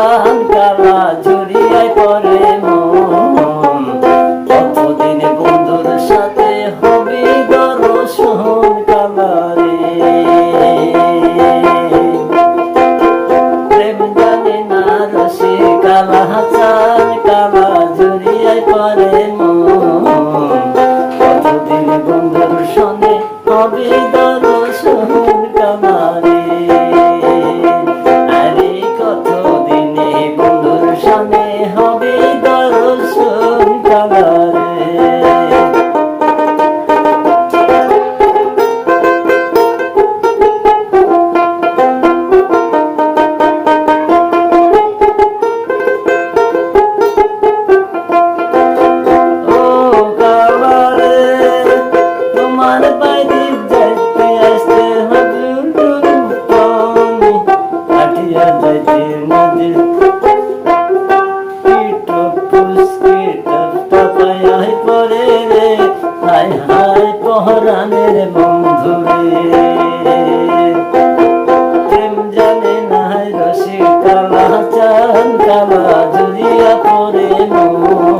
চান কালা ঝরিয়ায় পরে মন কতদিন বন্ধুর সাথে হবি দর্শন কালা রে প্রেম জানে না রসিক কালা চান কালা ঝরিয়ায় পরে মন কতদিন বন্ধুর সনে হবি দর্শন কালা রে আরে কতদিনে বন্ধুর সনে হবি দর্শন কালা রে পহরানের বন্ধুরে প্রেম জানে না রসিক কালা চান কালা ঝরিয়া পরে মন